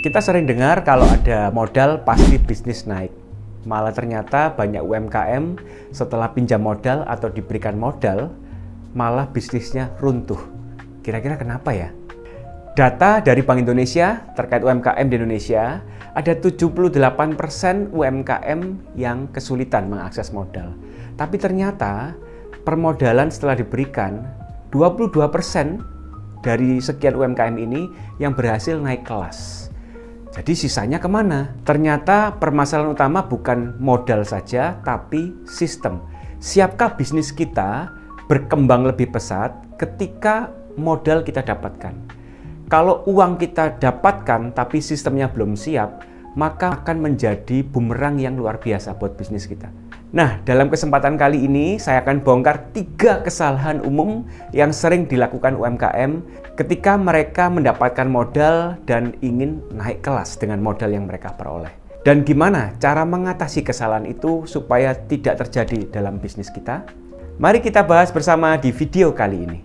Kita sering dengar kalau ada modal pasti bisnis naik. Malah ternyata banyak UMKM setelah pinjam modal atau diberikan modal, malah bisnisnya runtuh. Kira-kira kenapa ya? Data dari Bank Indonesia terkait UMKM di Indonesia, ada 78% UMKM yang kesulitan mengakses modal. Tapi ternyata permodalan setelah diberikan, 22% dari sekian UMKM ini yang berhasil naik kelas. Jadi sisanya kemana? Ternyata permasalahan utama bukan modal saja, tapi sistem. Siapkah bisnis kita berkembang lebih pesat ketika modal kita dapatkan? Kalau uang kita dapatkan tapi sistemnya belum siap, maka akan menjadi bumerang yang luar biasa buat bisnis kita. Nah, dalam kesempatan kali ini saya akan bongkar 3 kesalahan umum yang sering dilakukan UMKM ketika mereka mendapatkan modal dan ingin naik kelas dengan modal yang mereka peroleh. Dan gimana cara mengatasi kesalahan itu supaya tidak terjadi dalam bisnis kita? Mari kita bahas bersama di video kali ini.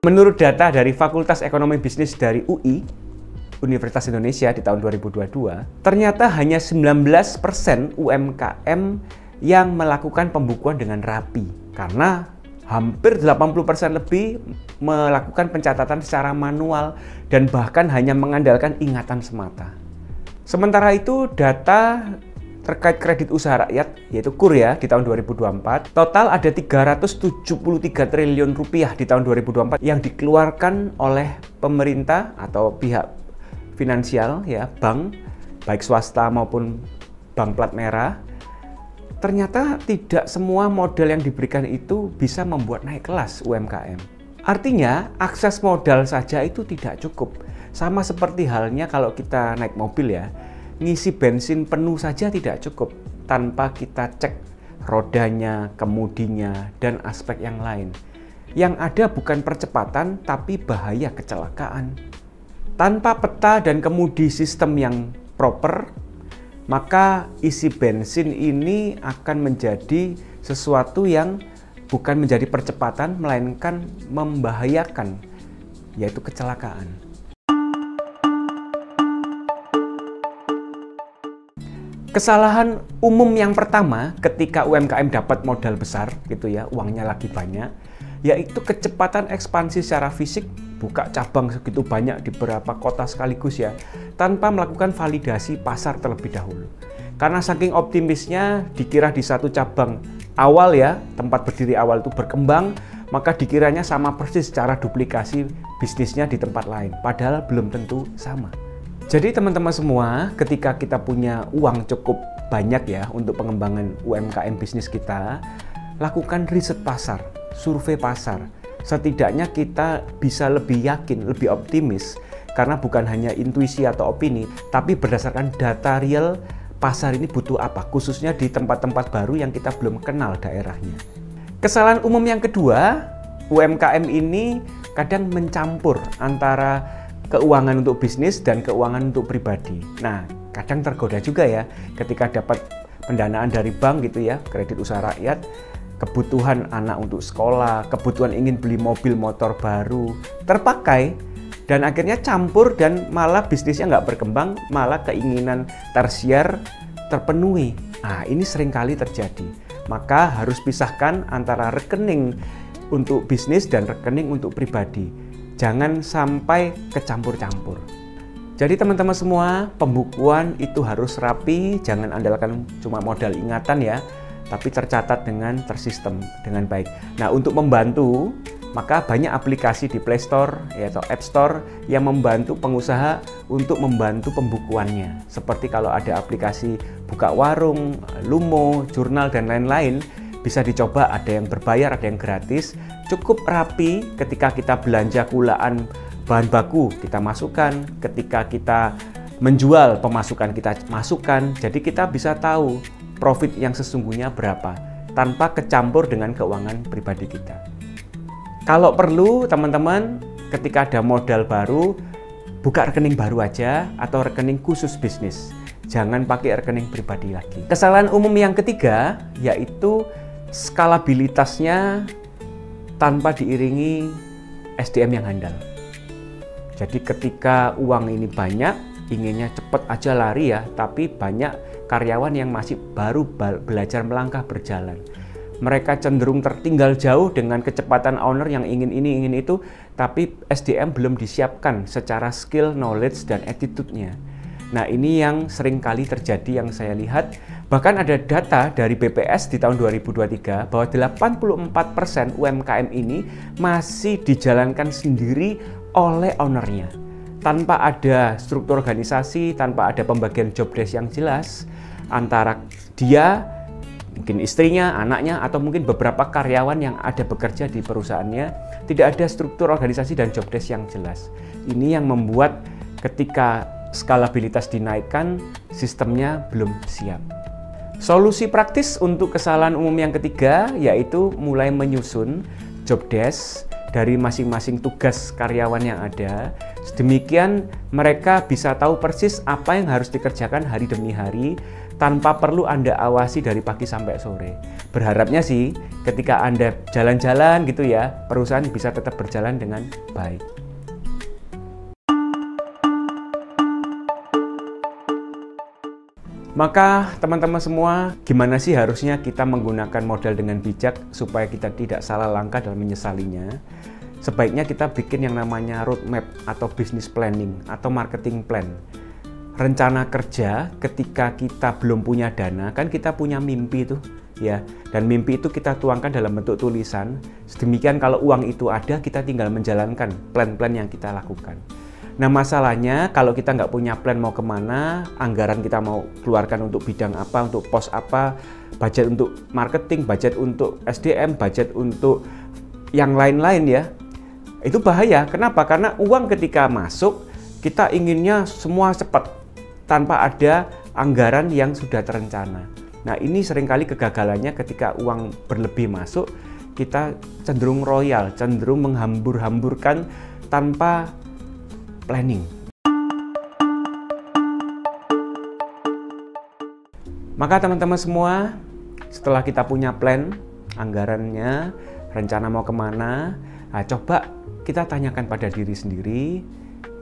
Menurut data dari Fakultas Ekonomi Bisnis dari UI, Universitas Indonesia di tahun 2022, ternyata hanya 19% UMKM yang melakukan pembukuan dengan rapi. Karena hampir 80% lebih melakukan pencatatan secara manual dan bahkan hanya mengandalkan ingatan semata. Sementara itu, data terkait kredit usaha rakyat, yaitu KUR ya, di tahun 2024, total ada 373 triliun rupiah di tahun 2024 yang dikeluarkan oleh pemerintah atau pihak finansial, ya, bank, baik swasta maupun bank plat merah. Ternyata tidak semua modal yang diberikan itu bisa membuat naik kelas UMKM. Artinya, akses modal saja itu tidak cukup. Sama seperti halnya kalau kita naik mobil ya, ngisi bensin penuh saja tidak cukup tanpa kita cek rodanya, kemudinya, dan aspek yang lain. Yang ada bukan percepatan, tapi bahaya kecelakaan. Tanpa peta dan kemudi sistem yang proper, maka isi bensin ini akan menjadi sesuatu yang bukan menjadi percepatan, melainkan membahayakan, yaitu kecelakaan. Kesalahan umum yang pertama ketika UMKM dapat modal besar gitu ya, uangnya lagi banyak, yaitu kecepatan ekspansi secara fisik, buka cabang segitu banyak di beberapa kota sekaligus ya, tanpa melakukan validasi pasar terlebih dahulu. Karena saking optimisnya dikira di satu cabang awal ya, tempat berdiri awal itu berkembang, maka dikiranya sama persis cara duplikasi bisnisnya di tempat lain, padahal belum tentu sama. Jadi teman-teman semua, ketika kita punya uang cukup banyak ya untuk pengembangan UMKM bisnis kita, lakukan riset pasar, survei pasar. Setidaknya kita bisa lebih yakin, lebih optimis, karena bukan hanya intuisi atau opini, tapi berdasarkan data real pasar ini butuh apa, khususnya di tempat-tempat baru yang kita belum kenal daerahnya. Kesalahan umum yang kedua, UMKM ini kadang mencampur antara keuangan untuk bisnis dan keuangan untuk pribadi. Nah, kadang tergoda juga ya ketika dapat pendanaan dari bank gitu ya, kredit usaha rakyat, kebutuhan anak untuk sekolah, kebutuhan ingin beli mobil motor baru, terpakai dan akhirnya campur dan malah bisnisnya nggak berkembang, malah keinginan tersier terpenuhi. Nah, ini seringkali terjadi. Maka harus pisahkan antara rekening untuk bisnis dan rekening untuk pribadi. Jangan sampai kecampur-campur. Jadi teman-teman semua, pembukuan itu harus rapi, jangan andalkan cuma modal ingatan ya, tapi tercatat dengan tersistem dengan baik. Nah, untuk membantu, maka banyak aplikasi di Play Store atau App Store yang membantu pengusaha untuk membantu pembukuannya. Seperti kalau ada aplikasi buka warung, Lumo, jurnal, dan lain-lain, bisa dicoba, ada yang berbayar, ada yang gratis. Cukup rapi ketika kita belanja kulaan bahan baku, kita masukkan. Ketika kita menjual, pemasukan kita masukkan. Jadi kita bisa tahu profit yang sesungguhnya berapa, tanpa kecampur dengan keuangan pribadi kita. Kalau perlu, teman-teman, ketika ada modal baru, buka rekening baru aja atau rekening khusus bisnis. Jangan pakai rekening pribadi lagi. Kesalahan umum yang ketiga yaitu skalabilitasnya tanpa diiringi SDM yang handal. Jadi ketika uang ini banyak, inginnya cepet aja lari ya, tapi banyak karyawan yang masih baru belajar melangkah berjalan. Mereka cenderung tertinggal jauh dengan kecepatan owner yang ingin ini, ingin itu, tapi SDM belum disiapkan secara skill, knowledge, dan attitude-nya. Nah, ini yang sering kali terjadi yang saya lihat. Bahkan ada data dari BPS di tahun 2023 bahwa 84% UMKM ini masih dijalankan sendiri oleh ownernya. Tanpa ada struktur organisasi, tanpa ada pembagian job desk yang jelas antara dia, mungkin istrinya, anaknya, atau mungkin beberapa karyawan yang ada bekerja di perusahaannya, tidak ada struktur organisasi dan job desk yang jelas. Ini yang membuat ketika skalabilitas dinaikkan, sistemnya belum siap. Solusi praktis untuk kesalahan umum yang ketiga yaitu mulai menyusun job desk dari masing-masing tugas karyawan yang ada. Sedemikian mereka bisa tahu persis apa yang harus dikerjakan hari demi hari tanpa perlu Anda awasi dari pagi sampai sore. Berharapnya sih ketika Anda jalan-jalan gitu ya, perusahaan bisa tetap berjalan dengan baik. Maka teman-teman semua, gimana sih harusnya kita menggunakan modal dengan bijak supaya kita tidak salah langkah dalam menyesalinya? Sebaiknya kita bikin yang namanya roadmap atau business planning atau marketing plan. Rencana kerja ketika kita belum punya dana, kan kita punya mimpi tuh ya. Dan mimpi itu kita tuangkan dalam bentuk tulisan. Sedemikian kalau uang itu ada, kita tinggal menjalankan plan-plan yang kita lakukan. Nah masalahnya kalau kita nggak punya plan mau kemana, anggaran kita mau keluarkan untuk bidang apa, untuk pos apa, budget untuk marketing, budget untuk SDM, budget untuk yang lain-lain ya, itu bahaya. Kenapa? Karena uang ketika masuk, kita inginnya semua cepat, tanpa ada anggaran yang sudah terencana. Nah ini seringkali kegagalannya ketika uang berlebih masuk, kita cenderung royal, cenderung menghambur-hamburkan tanpa planning. Maka teman-teman semua, setelah kita punya plan, anggarannya, rencana mau kemana, nah, coba kita tanyakan pada diri sendiri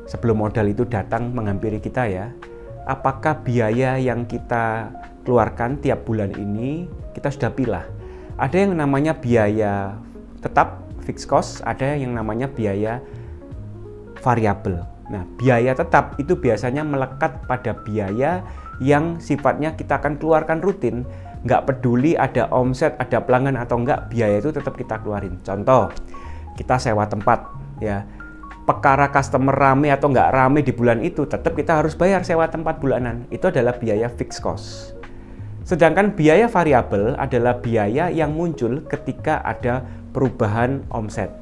sebelum modal itu datang menghampiri kita ya, apakah biaya yang kita keluarkan tiap bulan ini kita sudah pilah. Ada yang namanya biaya tetap, fixed cost, ada yang namanya biaya variabel. Nah, biaya tetap itu biasanya melekat pada biaya yang sifatnya kita akan keluarkan rutin. Nggak peduli ada omset, ada pelanggan atau enggak, biaya itu tetap kita keluarin. Contoh, kita sewa tempat ya. Perkara customer rame atau nggak rame di bulan itu, tetap kita harus bayar sewa tempat bulanan. Itu adalah biaya fixed cost. Sedangkan biaya variabel adalah biaya yang muncul ketika ada perubahan omset.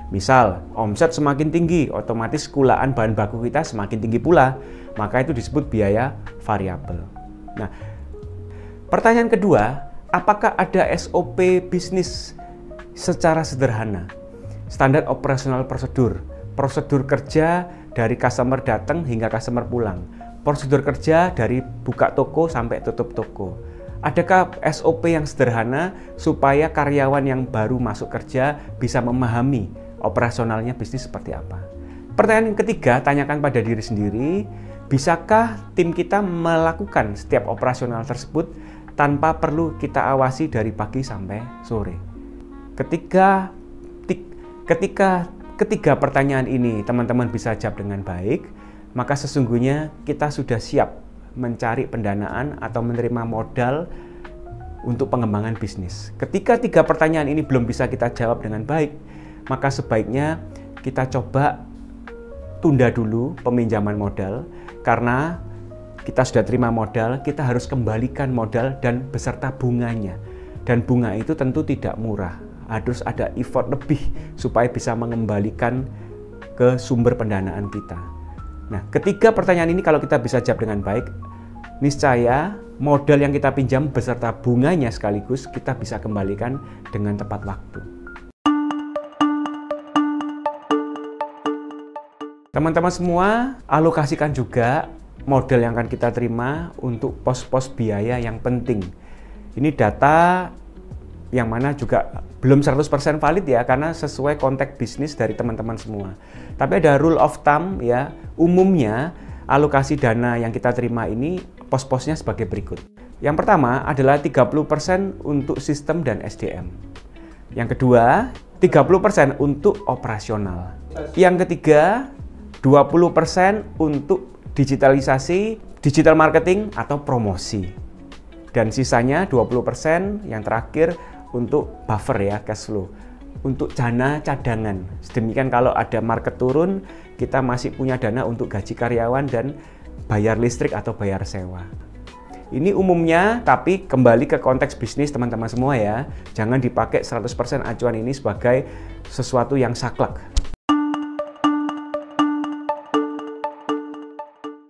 Misal, omset semakin tinggi, otomatis kulaan bahan baku kita semakin tinggi pula. Maka itu disebut biaya variabel. Nah, pertanyaan kedua, apakah ada SOP bisnis secara sederhana? Standar operasional prosedur. Prosedur kerja dari customer datang hingga customer pulang. Prosedur kerja dari buka toko sampai tutup toko. Adakah SOP yang sederhana supaya karyawan yang baru masuk kerja bisa memahami operasionalnya bisnis seperti apa? Pertanyaan yang ketiga, tanyakan pada diri sendiri, bisakah tim kita melakukan setiap operasional tersebut tanpa perlu kita awasi dari pagi sampai sore? Ketika ketiga pertanyaan ini teman-teman bisa jawab dengan baik, maka sesungguhnya kita sudah siap mencari pendanaan atau menerima modal untuk pengembangan bisnis. Ketika tiga pertanyaan ini belum bisa kita jawab dengan baik, maka sebaiknya kita coba tunda dulu peminjaman modal, karena kita sudah terima modal, kita harus kembalikan modal dan beserta bunganya. Dan bunga itu tentu tidak murah, harus ada effort lebih supaya bisa mengembalikan ke sumber pendanaan kita. Nah, ketiga pertanyaan ini kalau kita bisa jawab dengan baik, niscaya modal yang kita pinjam beserta bunganya sekaligus kita bisa kembalikan dengan tepat waktu. Teman-teman semua, alokasikan juga modal yang akan kita terima untuk pos-pos biaya yang penting. Ini data yang mana juga belum 100% valid ya, karena sesuai konteks bisnis dari teman-teman semua. Tapi ada rule of thumb ya, umumnya alokasi dana yang kita terima ini pos-posnya sebagai berikut. Yang pertama adalah 30% untuk sistem dan SDM. Yang kedua, 30% untuk operasional. Yang ketiga, 20% untuk digitalisasi, digital marketing atau promosi. Dan sisanya 20% yang terakhir untuk buffer ya, cash flow. Untuk dana cadangan. Sedemikian kalau ada market turun, kita masih punya dana untuk gaji karyawan dan bayar listrik atau bayar sewa. Ini umumnya, tapi kembali ke konteks bisnis teman-teman semua ya. Jangan dipakai 100% acuan ini sebagai sesuatu yang saklek.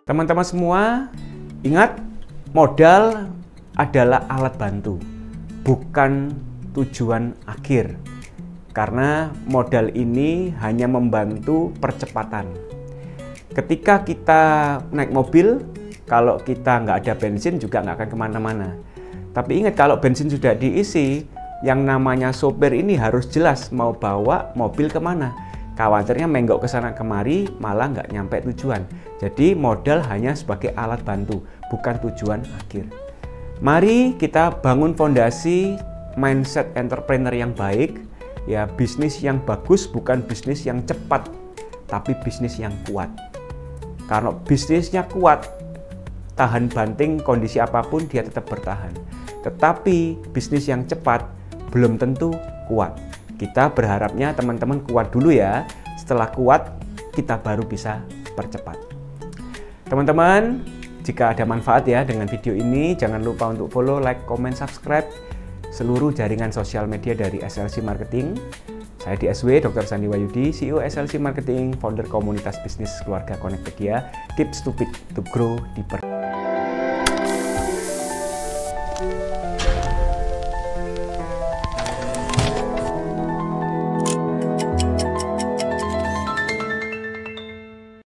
Teman-teman semua, ingat, modal adalah alat bantu, bukan tujuan akhir. Karena modal ini hanya membantu percepatan. Ketika kita naik mobil, kalau kita nggak ada bensin juga nggak akan kemana-mana. Tapi ingat, kalau bensin sudah diisi, yang namanya sopir ini harus jelas mau bawa mobil kemana. Khawatirnya menggok ke sana kemari, malah nggak nyampe tujuan. Jadi modal hanya sebagai alat bantu, bukan tujuan akhir. Mari kita bangun fondasi mindset entrepreneur yang baik, ya bisnis yang bagus bukan bisnis yang cepat, tapi bisnis yang kuat. Karena bisnisnya kuat, tahan banting kondisi apapun dia tetap bertahan. Tetapi bisnis yang cepat belum tentu kuat. Kita berharapnya teman-teman kuat dulu ya. Setelah kuat, kita baru bisa percepat. Teman-teman, jika ada manfaat ya dengan video ini, jangan lupa untuk follow, like, comment, subscribe seluruh jaringan sosial media dari SLC Marketing. Saya DSW, Dr. Sandi Wahyudi, CEO SLC Marketing, founder komunitas bisnis keluarga Connectpedia. Keep stupid to grow deeper.